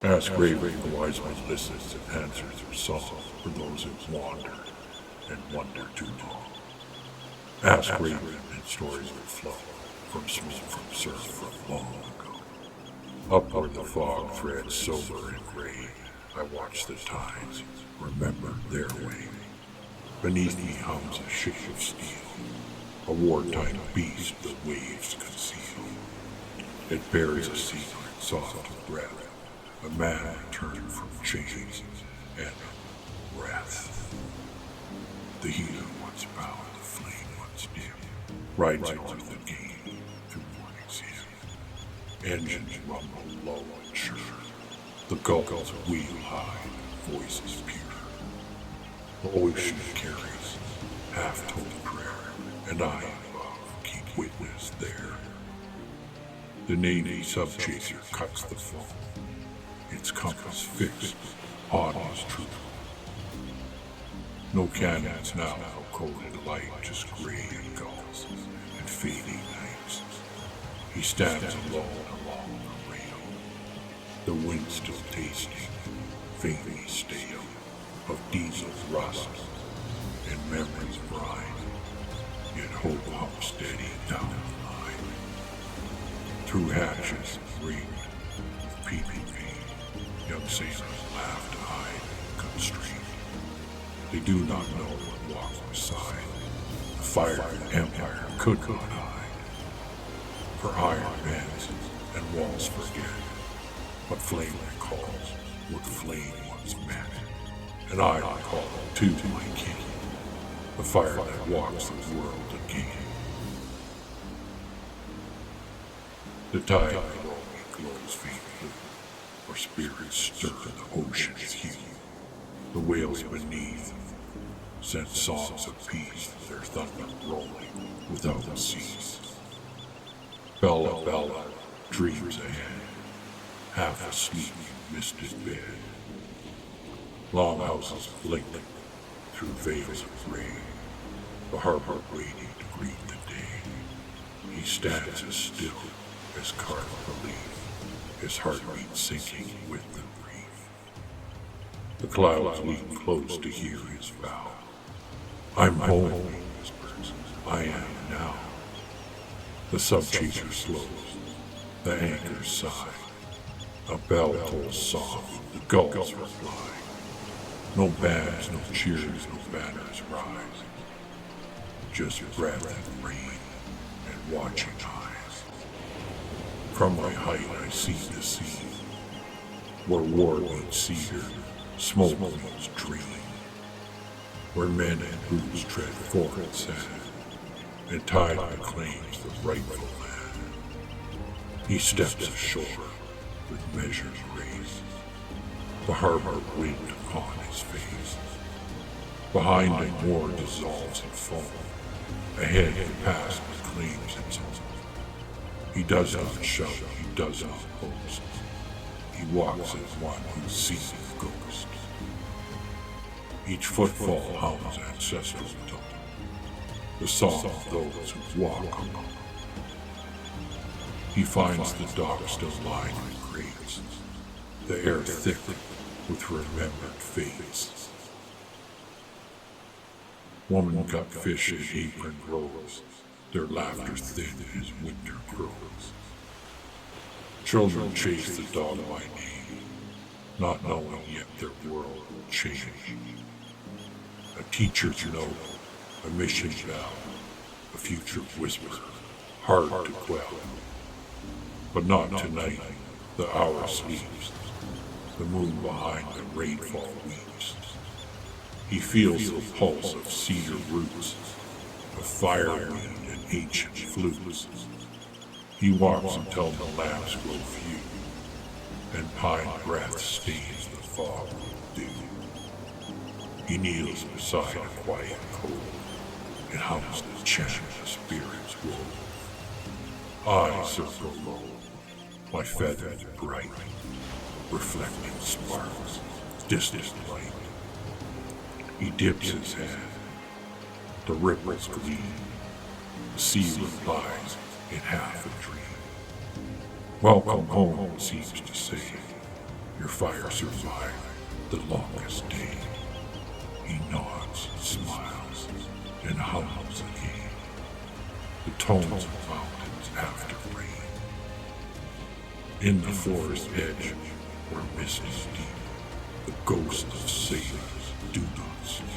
Ask Raven, the wise one listens and answers her song for those who wander and wonder too long. Ask Raven, and stories will flow from smoke from surf from long ago. Up where the fog threads sober and gray, I watch the tides, remember their way. Beneath me hums a ship of steel, a wartime beast the waves conceal. It bears a secret soft of breath, a man returned from chains and wrath. The healer once bound, the flame once dim, rides on the game through morning's hymn. Engines rumble low and sure, the gulls wheel high, voices pure. The ocean carries half-told prayer, and I above keep witness there. The Navy subchaser cuts the foam, its compass fixed on his truth. No cannons now, no coated light, just gray and gulls and fading nights. He stands alone along the rail, the wind still tasting, faintly stale, of diesel rust and memories brine, yet hope hums steady down the line. Through hatches ringed with peeping pain, young sailors laugh to hide constraint. They do not know what walks beside the fire of empire could not hide. For iron bends and walls forget what flame recalls, what flame once met. And I recall to my king, the fire that walks the world again. The tide below me glows faintly, where spirits stir the ocean's hue. The whales beneath send songs of peace, their thunder rolling without cease. Bella, Bella dreams ahead, half asleep in misted bed. Longhouses blinking through veils of gray, the harbor waiting to greet the day. He stands as still as carved belief, his heartbeat sinking with the grief. The clouds lean close to hear his vow. I'm home, he whispers, I am now. The subchaser slows, the anchors sigh, a bell tolls soft, the gulls reply. No bands, no cheers, no banners rise, just breath and rain and watching eyes. From my height I see the sea, where war meets cedar, smoke meets dream, where men and boots tread foreign sand, and tide reclaims the rightful land. He steps ashore with measured grace, the harbor wind upon his face. Behind him war dissolves in foam, ahead the past reclaims its own. He does not shout, he does not boast, he walks as one who sees a ghost. Each footfall hums ancestral tone, the song of those who walk alone. He finds the dock still lined with graves, the air thick with remembered fates. Woman cut fish in apron rows, their laughter thin as winter grows. Children chase the dog by name, not knowing yet their world will change. A teacher's note, a mission bell, a future whisper, hard to quell. But not tonight, the hour sleeps, the moon behind the rainfall weeps. He feels the pulse of cedar roots, of firewind and ancient flutes. He walks until the lamps grow few, and pine breath stains the fog with dew. He kneels beside a quiet cove, and hums the chant of spirits wove. I circle low, my feathers bright, reflecting sparks, distant light. He dips his hand, the ripples gleam, the sea lies in half a dream. Welcome home, it seems to say, Your fire survived the longest day. He nods, smiles, and hums again. The tones of mountains after rain. In the forest edge, where mist is deep, the ghosts of sailors do not sleep.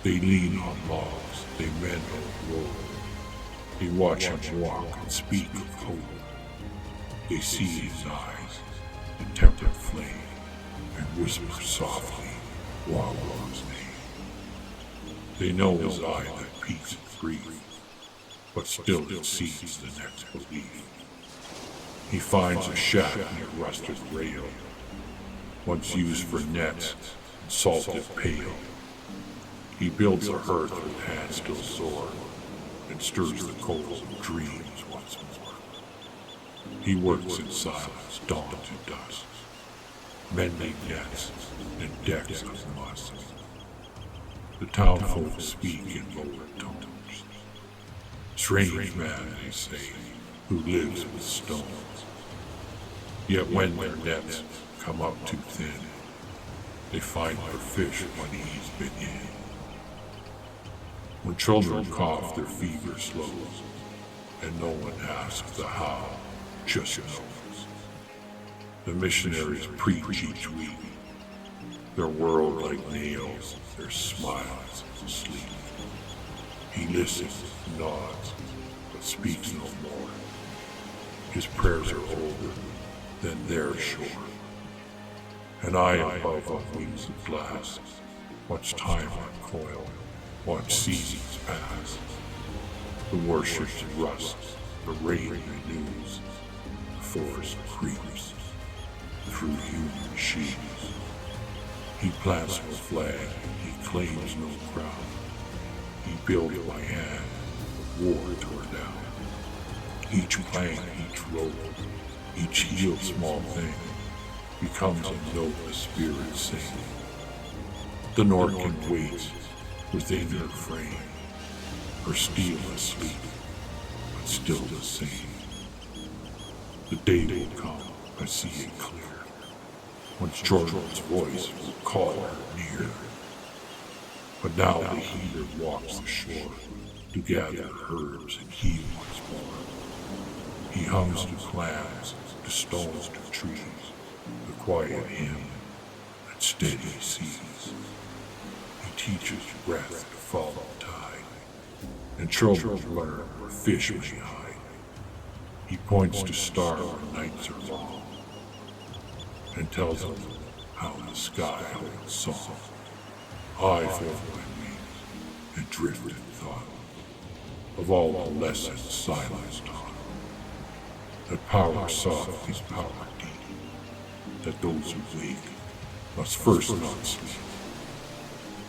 They lean on logs, they mend on road. They watch him walk and speak of hope. They see his eyes, the tempered flame, and whisper softly Gwa Gwa's name. They know his eye that peaks at grief, but still it sees the next belief. He finds a shack near rusted rail, once used for nets and salted pail. He builds a hearth with hands still sore, and stirs the coals of dreams once more. He works in silence, dawn to dusk, mending nets and decks of musk. The townfolk speak in lowered tones. Strange man, they say, who lives with stones. Yet when their nets come up too thin, they find their fish when he's been in. When children cough, their fever slows, and no one asks the how, just knows. The missionaries preach each week, their world like nails, their smiles asleep. He listens, nods, but speaks no more. His prayers are older than their shore. And I above on wings of glass, watch time uncoil, watch seasons pass. The warships rust, the rain renews, the forest creeps through human sheaves. He plants no flag, he claims no crown. He built by hand, but war tore down. Each plank, each rope, each healed small thing becomes a note the spirit sing. The Norkin waits within her frame, her steel asleep, but still the same. The day will come, I see it clear, once Jordan's voice will call her near. But now the healer walks the shore to gather herbs and heal once more. He hums to clams, to stones, to trees, the quiet hymn that steady seas. He teaches breath to follow tide, and children learn where fish may hide. He points to stars where nights are long, and tells them how the sky holds song. I fold my wings and drift in thought of all the lessons silence taught. That power soft is power deep, that those who wake must first not sleep.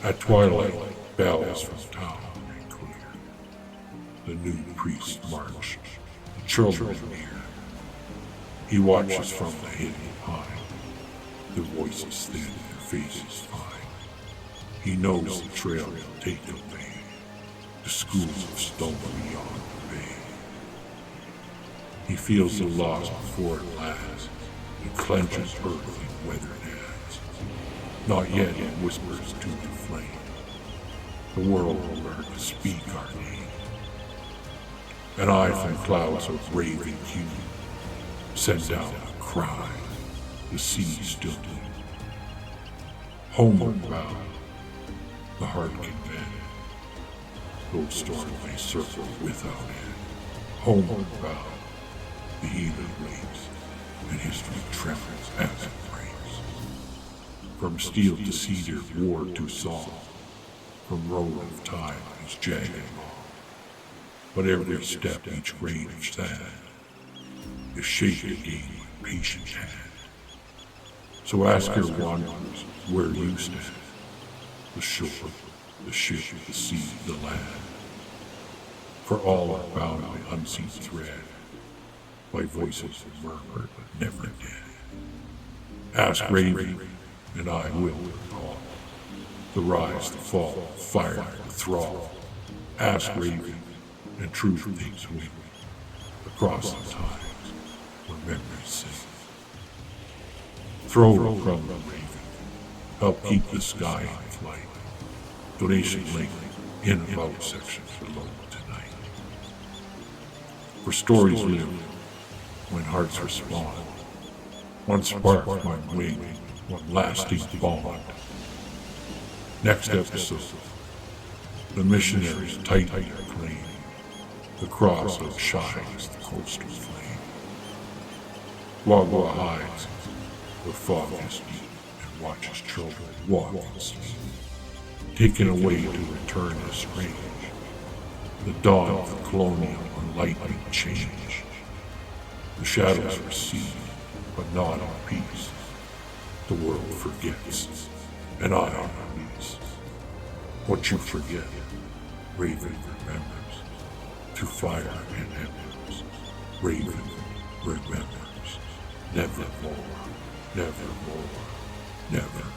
At twilight, bells from town ring clear. The new priest march, the children near. He watches from the hidden pine, their voices thin, their faces fine. He knows the trail will take them away, to schools of stone beyond the bay. He feels the loss before it lands, and clenches earth in weathered hands. Not yet, he whispers to the flame, the world will learn to speak our name. And I from clouds of raving hue send down a cry, the sea still deep. Homeward bound, the heart can bend, though storm may circle without end. Homeward bound, the healer waits, and history trembles as it breaks. From steel to cedar, war to song, from road of time is jagged long. But every step, each grain of sand, is shaped again with patient hand. So ask your wanderers where you stand, the shore, the ship, the sea, the land. For all are bound by unseen thread, by voices that murmur but never dead. Ask Raven, and I will recall the rise, the fall, fire, the thrall. Ask Raven, and truth things wing across the times where memories sing. Throw a crumb to Raven. Help keep the sky in flight. Donation link in about section below tonight. For stories live when hearts respond. One spark, one wing, one lasting bond. Next episode, the missionaries tightly claim the cross outshines the coastal flame. Gwa Gwa hides where fog is deep and watches children walk in sleep, taken away to return as strange. The dawn of the colonial enlightening change. The shadows recede, but not in peace. The world forgets, and I release. What you forget, Raven remembers. Through fire and embers, Raven remembers. Nevermore, nevermore, nevermore.